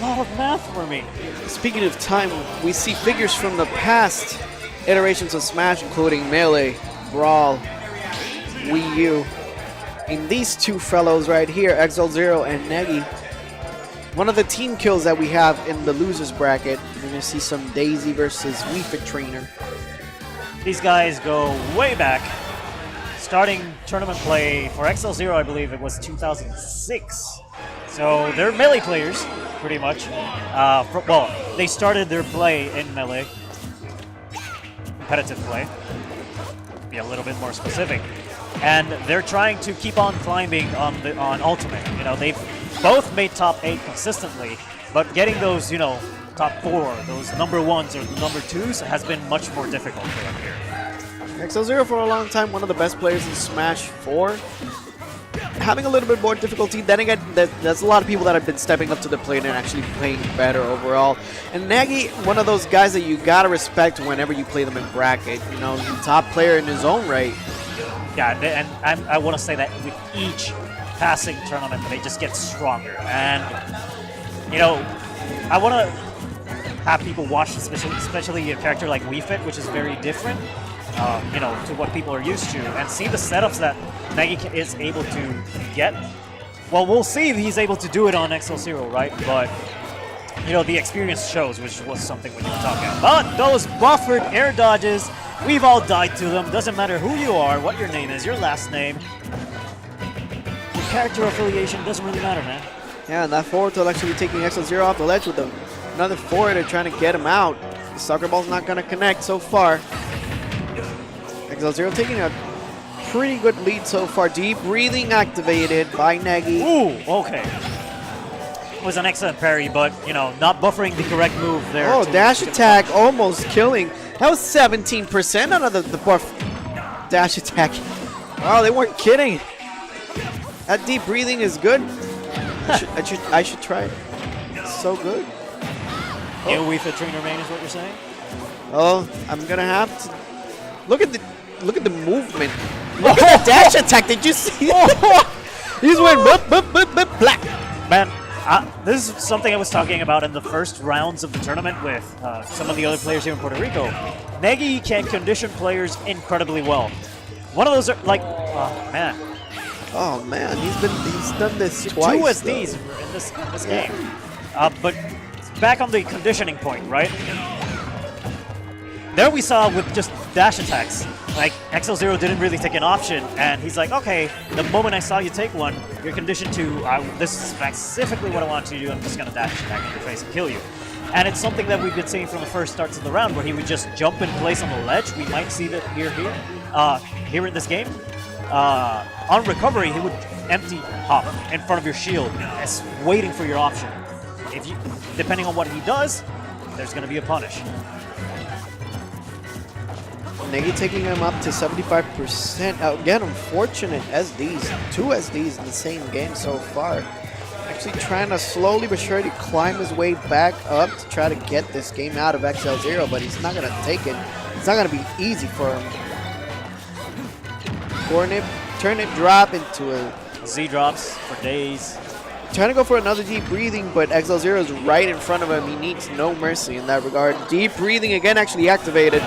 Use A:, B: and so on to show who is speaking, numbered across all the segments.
A: lot of math for me.
B: Speaking of time, we see figures from the past iterations of Smash, including Melee, Brawl, Wii U. In these two fellows right here, XL0 and Negi, one of the team kills that we have in the losers bracket, you're going to see some Daisy versus Wii Fit Trainer.
A: These guys go way back. Starting tournament play for XL0, I believe it was 2006. So they're Melee players, pretty much. Well, they started their play in Melee. Competitive play. Be a little bit more specific. And they're trying to keep on climbing on Ultimate. You know, they've both made top 8 consistently, but getting those, you know, top 4, those number 1s or number 2s has been much more difficult for them here.
B: XL0 for a long time, one of the best players in Smash 4. Having a little bit more difficulty. Then again, there's a lot of people that have been stepping up to the plate and actually playing better overall. And Negi, one of those guys that you gotta respect whenever you play them in bracket. You know, he's a top player in his own right.
A: Yeah, and I want to say that with each passing tournament, they just get stronger. And, you know, I want to have people watch, especially a character like Wii Fit, which is very different, you know, to what people are used to, and see the setups that Negi is able to get. Well, we'll see if he's able to do it on XL0, right? But, you know, the experience shows, which was something we were talking about. But those buffered air dodges, we've all died to them. Doesn't matter who you are, what your name is, your last name. Your character affiliation doesn't really matter, man.
B: Yeah, and that forward tilt actually taking XL0 off the ledge with another forward. They're trying to get him out. The soccer ball's not going to connect so far. XL0 taking a pretty good lead so far. Deep breathing activated by Negi.
A: Ooh, okay. It was an excellent parry, but, you know, not buffering the correct move there.
B: Oh, dash attack almost killing. That was 17% out of the buff dash attack. Wow, they weren't kidding. That deep breathing is good. I should try it. It's so good.
A: New Wii Fit Trainer main is what you're saying?
B: Oh, I'm gonna have to look at the movement. Look at that dash attack. Did you see that? He's went black.
A: Man, this is something I was talking about in the first rounds of the tournament with some of the other players here in Puerto Rico. Negi can condition players incredibly well. One of those are like, oh man.
B: Oh man, he's done this twice.
A: 2 SDs in this game. But back on the conditioning point, right? There we saw with just dash attacks, like XL0 didn't really take an option, and he's like, okay, the moment I saw you take one, you're conditioned to, this is specifically what I want you to do, I'm just going to dash attack in your face and kill you. And it's something that we've been seeing from the first starts of the round, where he would just jump in place on the ledge. We might see that here in this game. On recovery, he would empty hop in front of your shield, as waiting for your option. If you, depending on what he does, there's going to be a punish.
B: Negi taking him up to 75%. Again, unfortunate SDs. 2 SDs in the same game so far. Actually trying to slowly but surely climb his way back up to try to get this game out of XL0, but he's not going to take it. It's not going to be easy for him. Turn it drop into a
A: Z drops for days.
B: Trying to go for another deep breathing, but XL0 is right in front of him. He needs no mercy in that regard. Deep breathing again actually activated.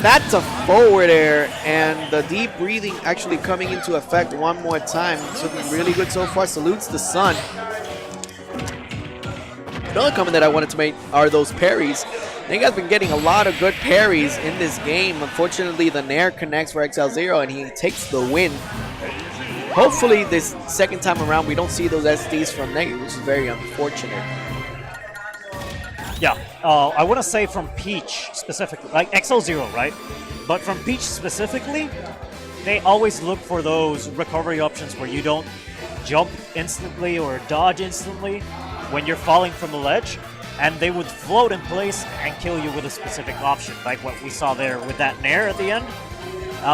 B: That's a forward air, and the deep breathing actually coming into effect one more time. It's looking really good so far. Salutes the sun. Another comment that I wanted to make are those parries. Negi has been getting a lot of good parries in this game. Unfortunately, the Nair connects for XL0, and he takes the win. Hopefully, this second time around, we don't see those SDs from Negi, which is very unfortunate.
A: Yeah, I want to say from Peach specifically, like XL0, right? But from Peach specifically, they always look for those recovery options where you don't jump instantly or dodge instantly when you're falling from the ledge, and they would float in place and kill you with a specific option, like what we saw there with that Nair at the end.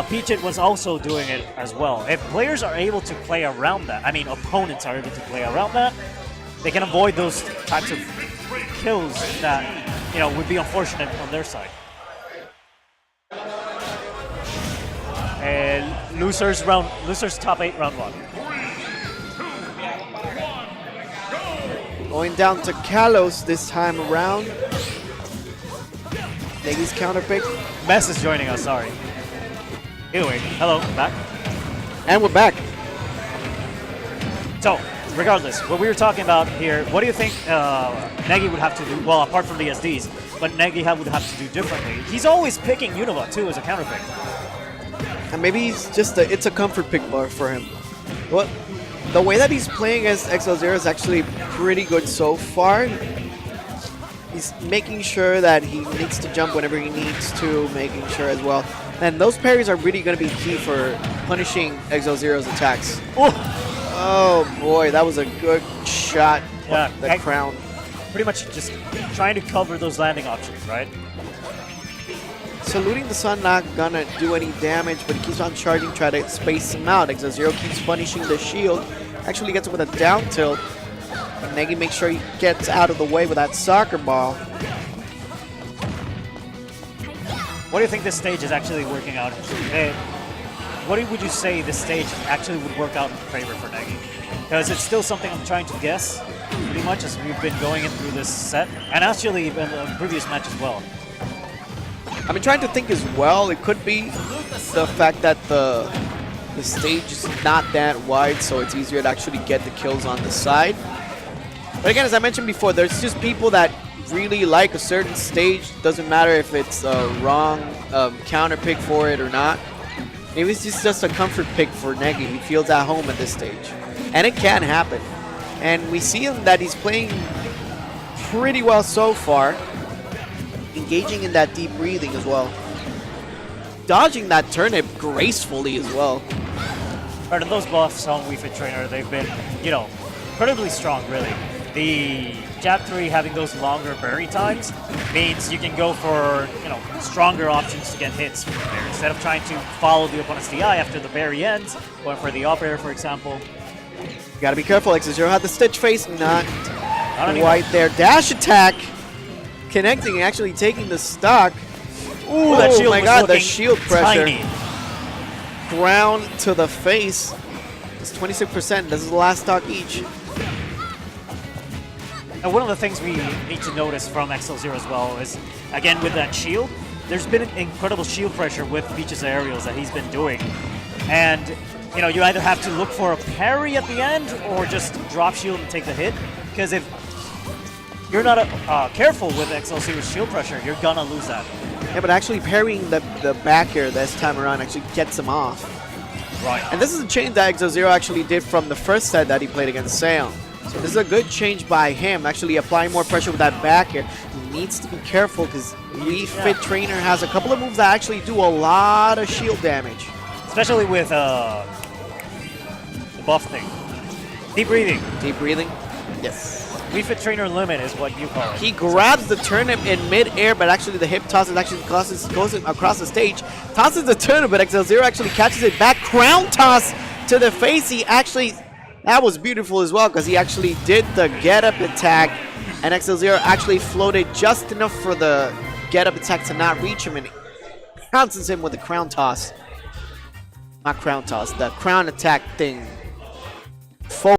A: Peach was also doing it as well. If players are able to play around that, I mean opponents are able to play around that, they can avoid those types of kills that, you know, would be unfortunate on their side. And losers top 8 round 1.
B: Going down to Kalos this time around. Negi's counter pick.
A: Mess is joining us, sorry. Anyway, hello, back.
B: And we're back.
A: So, regardless, what we were talking about here, what do you think Negi would have to do? Well, apart from the SDs, but Negi would have to do differently. He's always picking Unova, too, as a counter pick.
B: And maybe he's just it's a comfort pick bar for him. Well, the way that he's playing as XL0 is actually pretty good so far. He's making sure that he needs to jump whenever he needs to, making sure as well. And those parries are really going to be key for punishing XL0's attacks. Oh boy, that was a good shot.
A: Yeah,
B: the crown.
A: Pretty much just trying to cover those landing options, right?
B: Saluting the sun, not gonna do any damage, but he keeps on charging, try to space him out. XL0 keeps punishing the shield. Actually gets him with a down tilt. But Negi makes sure he gets out of the way with that soccer ball.
A: What do you think this stage is actually working out? What would you say this stage actually would work out in favor for Negi? Because it's still something I'm trying to guess, pretty much as we've been going in through this set, and actually in the previous match as well.
B: I've been trying to think as well. It could be the fact that the stage is not that wide, so it's easier to actually get the kills on the side. But again, as I mentioned before, there's just people that really like a certain stage. Doesn't matter if it's a wrong counter pick for it or not. Maybe it's just a comfort pick for Negi. He feels at home at this stage. And it can happen. And we see him that he's playing pretty well so far. Engaging in that deep breathing as well. Dodging that turnip gracefully as well.
A: But those buffs on Wii Fit Trainer, they've been, incredibly strong, really. The Jab 3 having those longer bury times means you can go for, stronger options to get hits from there. Instead of trying to follow the opponent's DI after the bury ends, going for the up air, for example.
B: You gotta be careful, XL0 had the Stitch face, not quite there. Dash attack! Connecting and actually taking the stock.
A: Ooh, that shield
B: my
A: was
B: god, the shield pressure.
A: Tiny.
B: Ground to the face. It's 26%. This is the last stock each.
A: And one of the things we need to notice from XL0 as well is, again, with that shield, there's been an incredible shield pressure with Peach's aerials that he's been doing. And, you either have to look for a parry at the end or just drop shield and take the hit. Because if you're not careful with XL0's shield pressure, you're gonna lose that.
B: Yeah, but actually parrying the back air this time around actually gets him off.
A: Right.
B: And this is a change that XL0 actually did from the first set that he played against Seon. So this is a good change by him, actually applying more pressure with that back air. He needs to be careful because Wii Fit Trainer has a couple of moves that actually do a lot of shield damage.
A: Especially with the buff thing. Deep breathing.
B: Deep breathing? Yes.
A: Wii Fit Trainer limit is what you call it.
B: He grabs the turnip in mid-air, but actually the hip toss actually goes across the stage. Tosses the turnip, but XL0 actually catches it back. Crown toss to the face. He actually, that was beautiful as well because he actually did the get-up attack, and XL0 actually floated just enough for the get-up attack to not reach him, and pounces him with the crown toss. Not crown toss, the crown attack thing.